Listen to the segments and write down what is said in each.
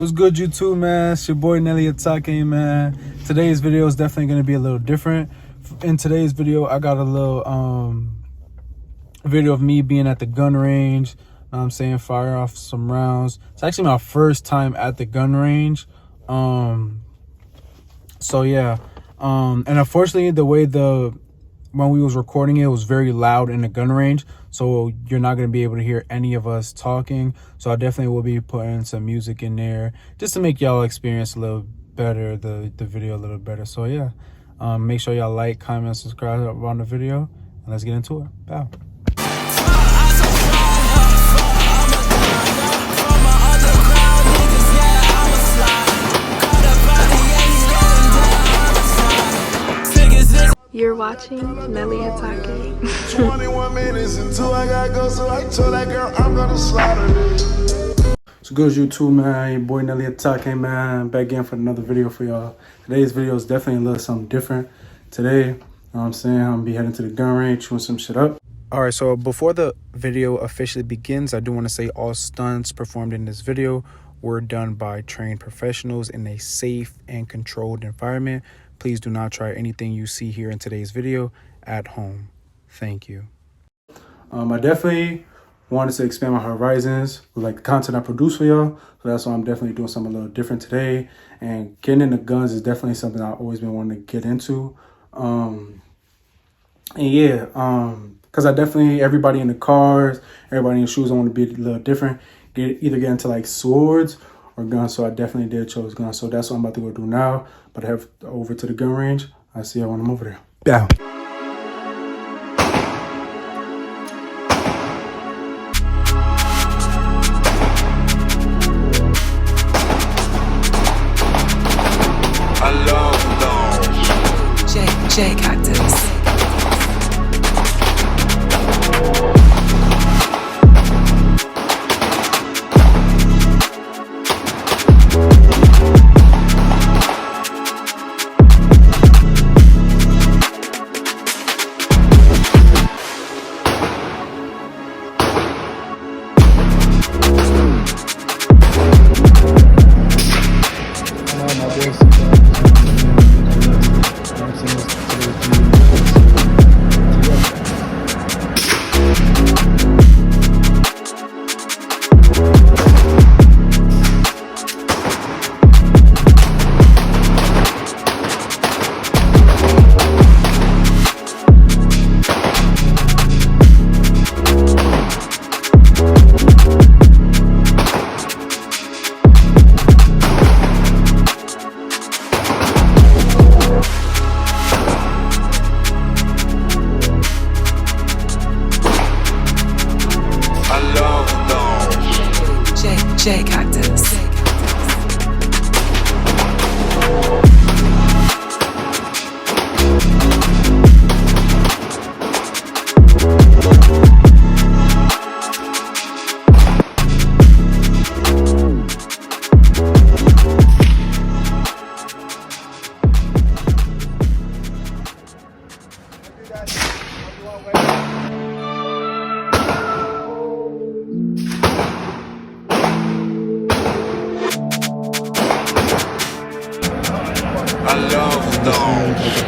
What's good, YouTube, man? It's your boy Nelly Atake, man. Today's video is definitely going to be a little different. In today's video, I got a little video of me being at the gun range. I'm saying fire off some rounds. It's actually my first time at the gun range. So yeah. And unfortunately, the way when we was recording it was very loud in the gun range, so you're not going to be able to hear any of us talking. So I definitely will be putting some music in there just to make y'all experience a little better, the video a little better. So yeah, make sure y'all like, comment, subscribe on the video, and let's get into it. Bow. You're watching Nelly Atake. 21 minutes until I gotta go, so I told that girl I'm gonna slaughter this. So good, YouTube, man. Your boy Nelly Atake, man. Back again for another video for y'all. Today's video is definitely a little something different. Today, you know what I'm saying, I'm gonna be heading to the gun range, chewing some shit up. All right, so before the video officially begins, I do want to say all stunts performed in this video were done by trained professionals in a safe and controlled environment. Please do not try anything you see here in today's video at home. Thank you. I definitely wanted to expand my horizons with like the content I produce for y'all. So that's why I'm definitely doing something a little different today. And getting into guns is definitely something I've always been wanting to get into. And yeah, because I definitely, everybody in the cars, everybody in the shoes, I want to be a little different. Either get into like swords or guns. So I definitely did chose guns. So that's what I'm about to go do now. But I have over to the gun range. I'll see y'all when I'm over there. Bow. I love dogs. J Cactus. J Cactus. I love dogs.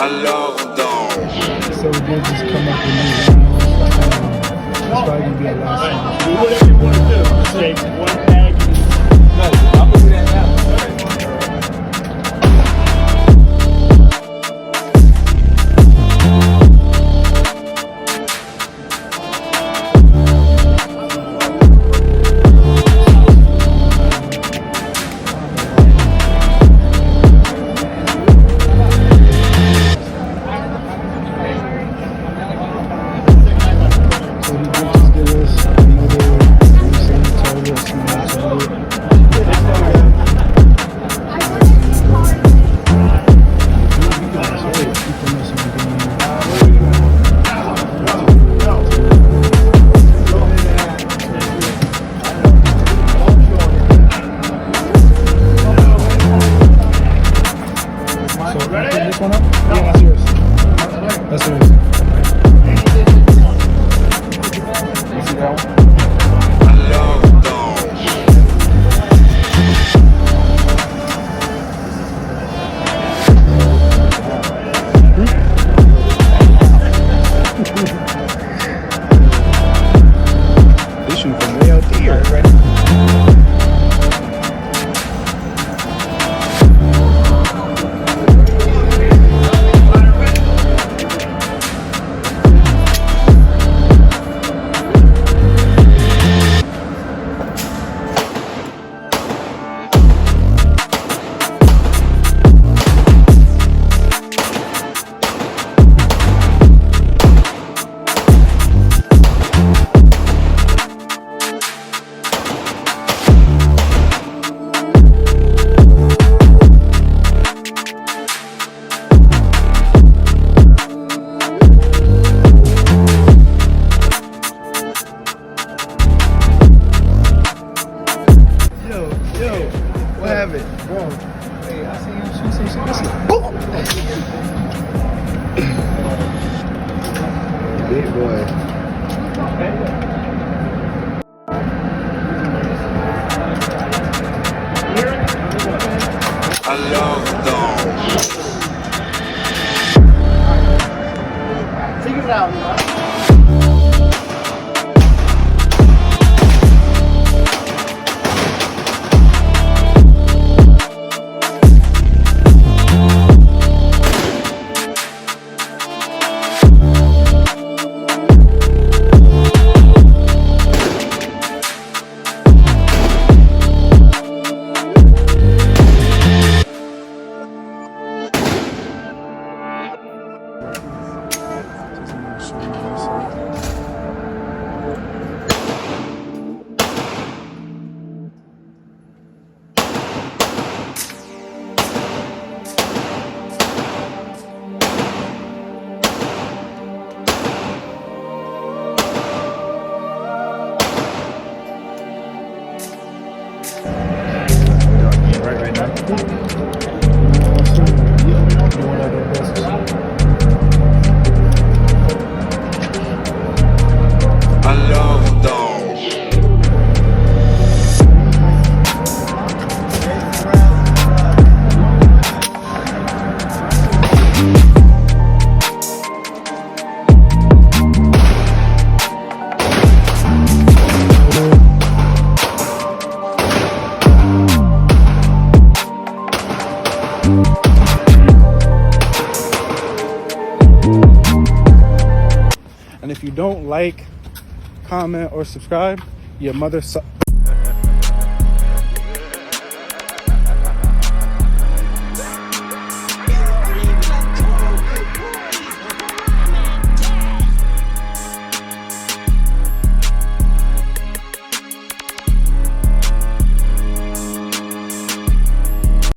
So we did just come up with new rounds. It's probably gonna be our last song. Do whatever you want to do. Say one bag. No, I'm looking at that. So he did just give us another same target, small target. This one up? Yeah, that's yours. That's yours. You see that one? They shooting from way out there. What happened? Bro, hey, I see him shoot some shit. Listen. Boom! Big boy. Figure it out, man. Right now. And if you don't like, comment, or subscribe, your mother sucks.